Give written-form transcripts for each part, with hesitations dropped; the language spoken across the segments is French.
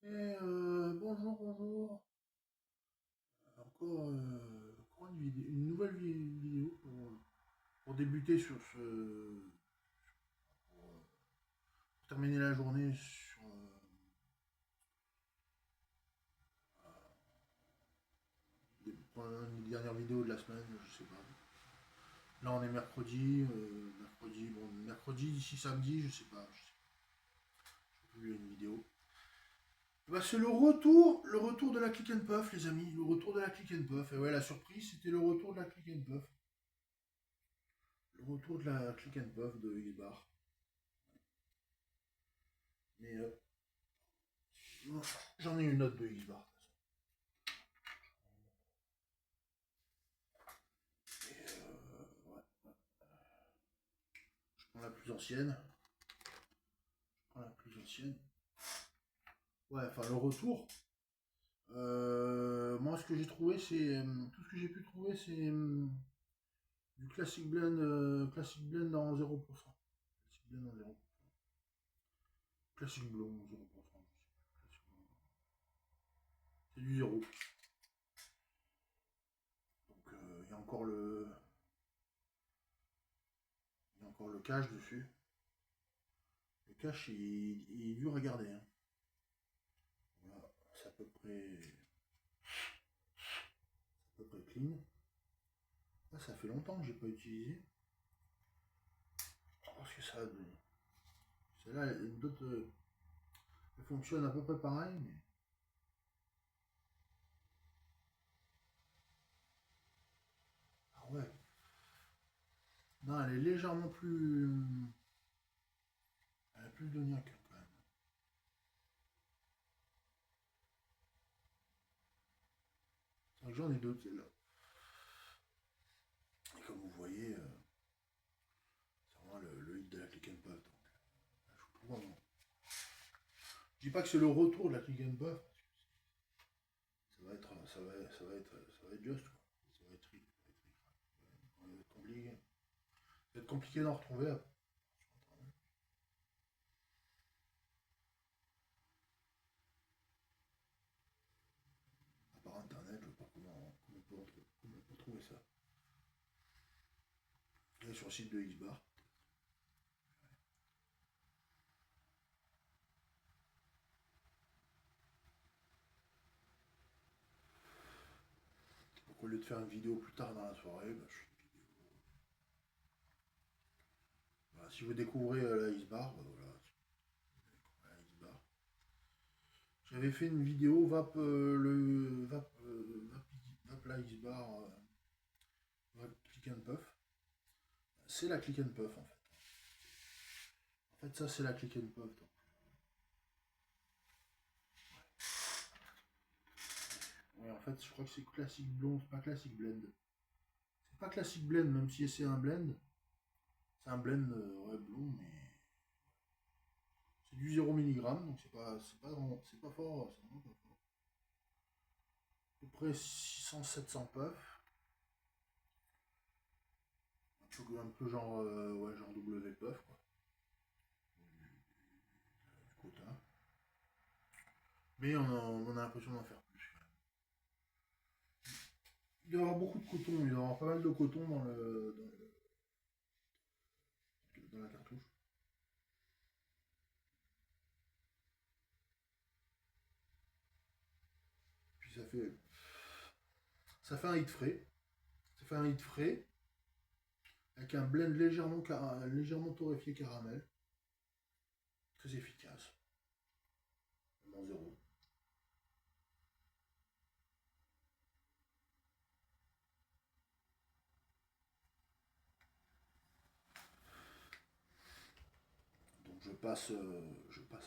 Bonjour, bonjour. Encore une nouvelle vidéo pour débuter pour terminer la journée sur pour une dernière vidéo de la semaine, je sais pas. Là, on est mercredi d'ici samedi, je sais pas. Je sais plus, il y a une vidéo. Bah, c'est le retour de la Click and Puff, les amis, le retour de la Click and Puff. Et ouais, la surprise, c'était le retour de la Click and Puff. Le retour de la Click and Puff de Isbar. Mais j'en ai une autre de Isbar. Ouais. Je prends la plus ancienne. Je prends la plus ancienne. Ouais, enfin le retour. Moi, ce que j'ai trouvé, c'est tout ce que j'ai pu trouver, c'est du Classic Blend en 0%. Classic Blend en 0%. Classic Blond en 0%. C'est du zéro. Donc il y a encore le cache dessus. Le cache, il est dur à garder, hein. Voilà, c'est à peu près clean. Là, ça fait longtemps que j'ai pas utilisé. Parce que ça, celle-là, elle fonctionne à peu près pareil, mais ah ouais. Non, elle est légèrement plus, elle a plus de niaque quand même. C'est vrai que j'en ai deux, celle-là. Et comme vous voyez, c'est vraiment le hit de la click and puff. Donc, elle joue plus vraiment. Je dis pas que c'est le retour de la click and puff. Ça va être juste, quoi. Ça va être compliqué. Ça va être compliqué d'en retrouver après. À part internet, je sais pas comment on peut trouver ça. Et sur le site de Xbar. Donc au lieu de faire une vidéo plus tard dans la soirée, bah, je fais une vidéo. Voilà, si vous découvrez la Xbar, bah, voilà, la Xbar. J'avais fait une vidéo Vape la Xbar, Vape Click and Puff. C'est la Click and Puff en fait. En fait, ça c'est la Click and Puff. Donc. Ouais, en fait, je crois que c'est Classic Blond, c'est pas Classic Blend. C'est pas Classic Blend, même si c'est un blend. C'est un blend ouais, blond, mais c'est du 0 mg, donc c'est pas fort, c'est vraiment pas fort. À peu près 600-700 puffs. Un peu genre, ouais, genre W puff, quoi. Du quota. Mais on a l'impression d'en faire plus. Il doit y avoir beaucoup de coton, il doit y avoir pas mal de coton dans la cartouche. Puis ça fait un hit frais. Ça fait un hit frais avec un blend légèrement torréfié caramel. Très efficace. Vraiment zéro. Donc je passe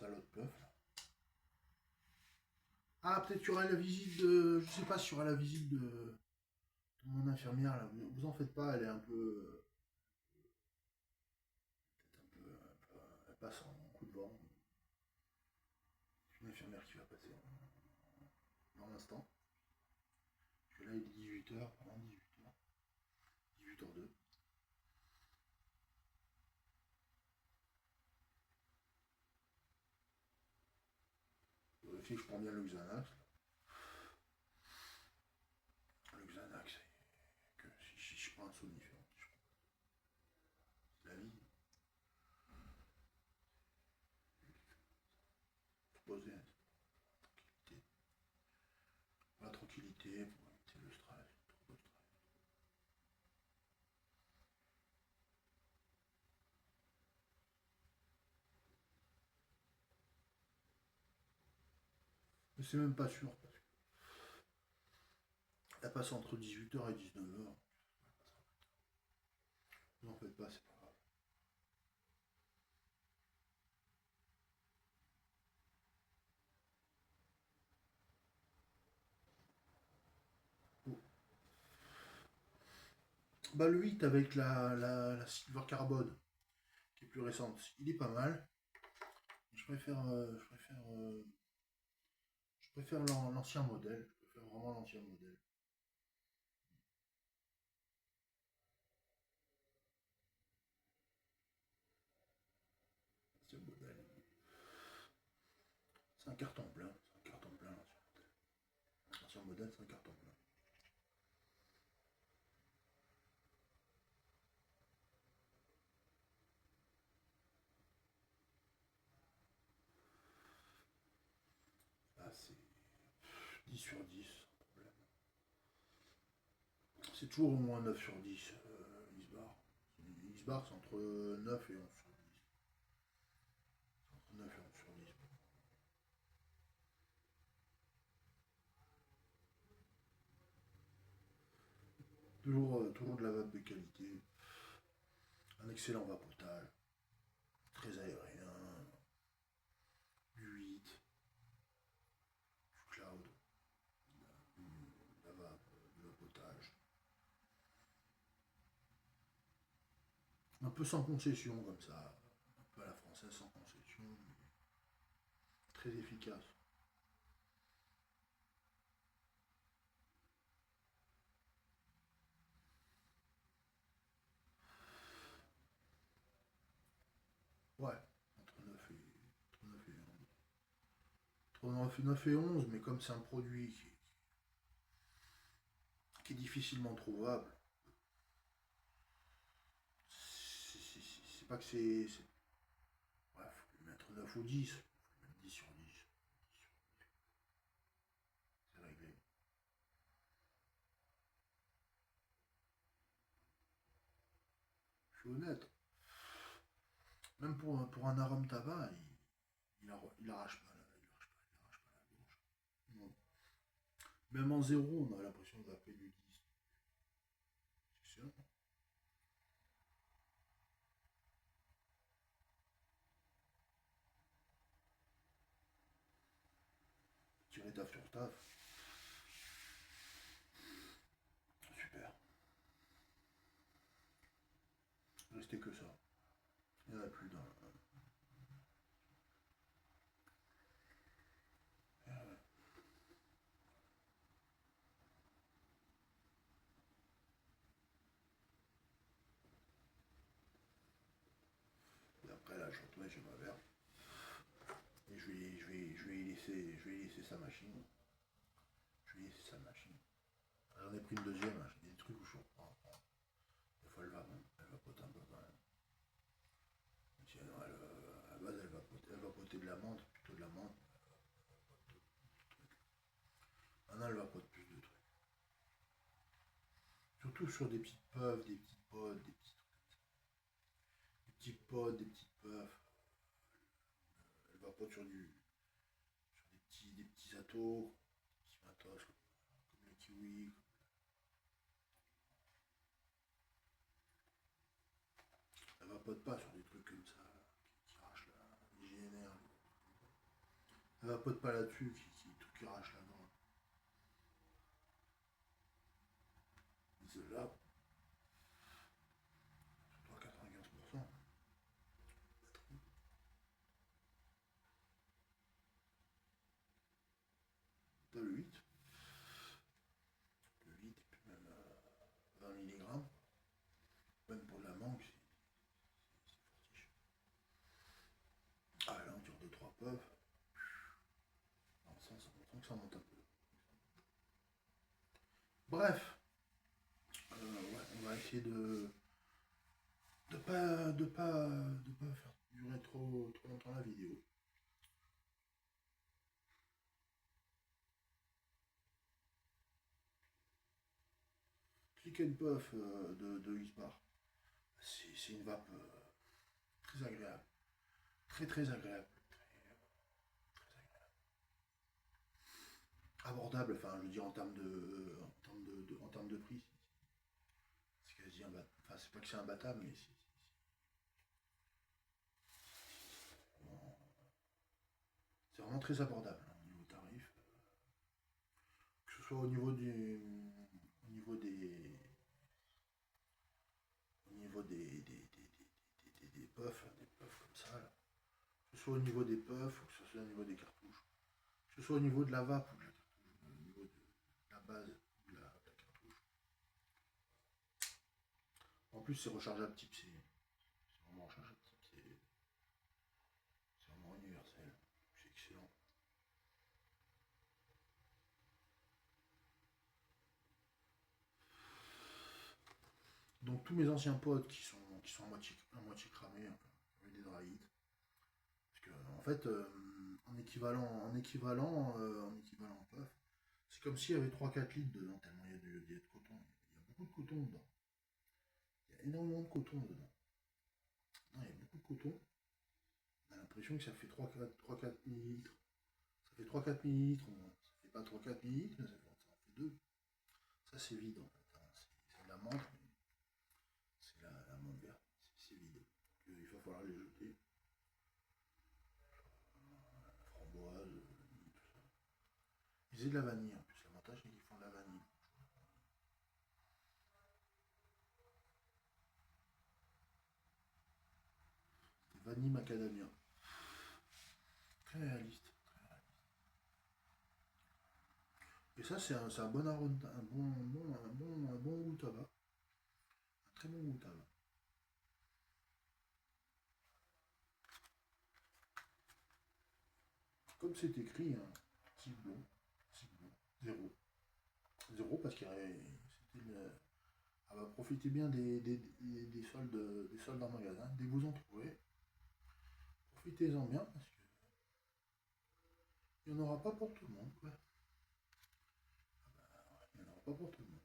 à l'autre puff. Ah, peut-être qu'il y aura la visite de. Je sais pas s'il y aura la visite de mon infirmière là. Vous en faites pas, elle est un peu. Peut-être elle passe en coup de vent. Une infirmière qui va passer dans l'instant. Parce que là il est 18h, pendant 18h. 18h02. vérifier que je prends bien le Xanax. Le Xanax, que si je prends un somnifère, c'est la vie. Faut poser la tranquillité pour éviter le stress, trop de stress. Mais c'est même pas sûr parce que elle passe entre 18h et 19h. Ne en faites pas, c'est pas grave. Oh. Bah le 8 avec la Silver Carbone, qui est plus récente, il est pas mal. Je préfère l'ancien modèle. Je préfère vraiment l'ancien modèle. L'ancien modèle. C'est un carton plein. C'est un carton plein, l'ancien modèle. L'ancien modèle, c'est un carton plein. Là, c'est 10 sur 10, sans problème. C'est toujours au moins 9 sur 10, Isbar. Isbar, c'est entre 9 et 11 sur 10. C'est entre 9 et 11 sur 10. Toujours de la vape de qualité. Un excellent vapotage. Très aérien. Du 8. Du cloud. La vape, du vapotage. Un peu sans concession, comme ça. Un peu à la française, sans concession. Mais très efficace. Ouais. Entre 9 et, entre 9 et 11. Entre 9 et 11, mais comme c'est un produit qui est difficilement trouvable, c'est pas que c'est. Ouais, faut lui mettre 9 ou 10. Faut lui mettre 10 sur 10. C'est réglé. Je suis honnête. Même pour un arôme tabac, il arrache pas là. Il arrache pas, il arrache pas la gauche. Non. Même en zéro, on a l'impression de vaper du 10. C'est excellent. Tirer taf sur taf. Super. Restait que ça. Il n'y en a plus d'un. Et après là, je retourne chez ma mère. Et je vais y laisser sa machine. Je vais y laisser sa machine. J'en ai pris une deuxième, hein. J'ai des trucs où je reprends. Des fois elle vapote un peu quand même. Tiens, à la base elle vapotait de la menthe, plutôt de la menthe. Maintenant elle vapote plus de trucs. Surtout sur des petites puffs, des petites pods, des petits pods, des petites puffs. Elle vapote sur des petits atos, des petits matos, comme les kiwis. Elle vapote pas sur des trucs comme ça, qui arrachent la l'IGNR. Elle vapote pas là-dessus, qui arrache la dent. Celle-là, surtout à 95%. T'as le 8, le 8 et puis même 20 mg. Même pour de la mangue, c'est fortiche. Ah là, on tire 2-3 puffs. Non, Bref, ouais, on va essayer de pas faire durer trop longtemps la vidéo. Click and Puff de Xbar, c'est une vape très agréable, très agréable, très agréable. Abordable, enfin je veux dire en termes de prix, c'est quasi imbattable. Enfin c'est pas que c'est imbattable, mais c'est vraiment très abordable hein, au niveau tarif. Que ce soit au niveau des puffs, des puffs comme ça, là. Que ce soit au niveau des puffs ou que ce soit au niveau des cartouches. Que ce soit au niveau de la vape ou de la cartouche, au niveau de la base ou de la cartouche. En plus, c'est rechargeable type C. C'est vraiment rechargeable type C. C'est vraiment universel. C'est excellent. Donc tous mes anciens potes qui sont à moitié cramés, enfin, avec des drahites. Parce que en fait, en équivalent puff, c'est comme s'il y avait 3-4 litres dedans, tellement il y a de coton. Il y a beaucoup de coton dedans. Il y a énormément de coton dedans. Non, il y a beaucoup de coton. On a l'impression que ça fait 3-4 millilitres. Ça fait 3-4 millilitres au moins. Ça fait pas 3-4 millilitres, mais ça en fait 2. Ça c'est vide en fait, hein. C'est de la menthe, mais c'est la menthe verte. C'est vide. Donc, il va falloir les jeter. La framboise, tout ça. Ils faisaient de la vanille en plus. L'avantage c'est qu'ils font de la vanille. C'est vanille macadamia. Très réaliste. Très réaliste. Et ça, c'est un bon arôme, un bon goût tabac. Un très bon goût tabac. Comme c'est écrit, hein, ciblon, ciblon, zéro. Zéro parce qu'il c'était ah bah, profitez bien des soldes en magasin. Dès que vous en trouvez, profitez-en bien parce qu'il n'y en aura pas pour tout le monde. Quoi. Il n'y en aura pas pour tout le monde.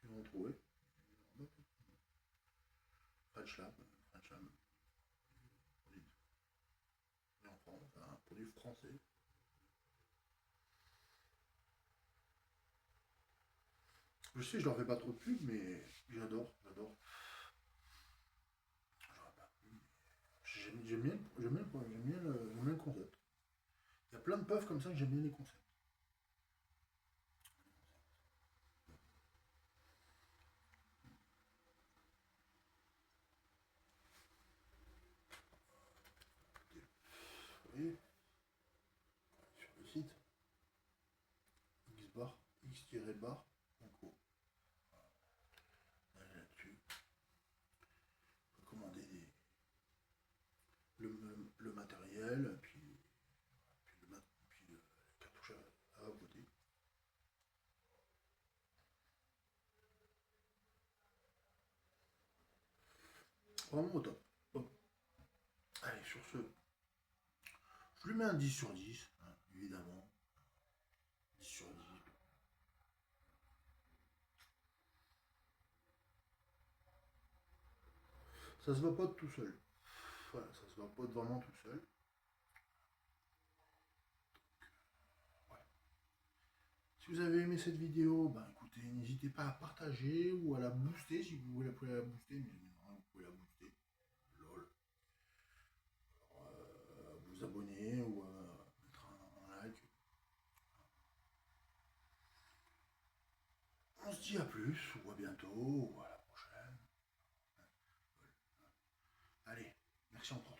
Si vous en trouvez, il n'y en aura pas pour tout le monde. French Lab, produit en France, un produit français. Je sais, je leur fais pas trop de pub, mais j'adore. J'aime bien le concept. Il y a plein de puffs comme ça que j'aime bien les concepts. Vous voyez, sur le site, Xbar, x-bar.co. Là-dessus, on peut commander le matériel, puis les cartouches à côté. Vraiment au top. Bon. Allez, sur ce, je lui mets un 10 sur 10, hein, évidemment. 10 sur 10. Ça se va pas de tout seul. Voilà, ça se va pas vraiment tout seul. Ouais. Si vous avez aimé cette vidéo, ben écoutez, n'hésitez pas à partager ou à la booster si vous voulez la booster, mais non, vous pouvez la booster. Lol. À vous abonner ou à mettre un like. On se dit à plus, ou à bientôt, ou à la prochaine. Allez, merci encore.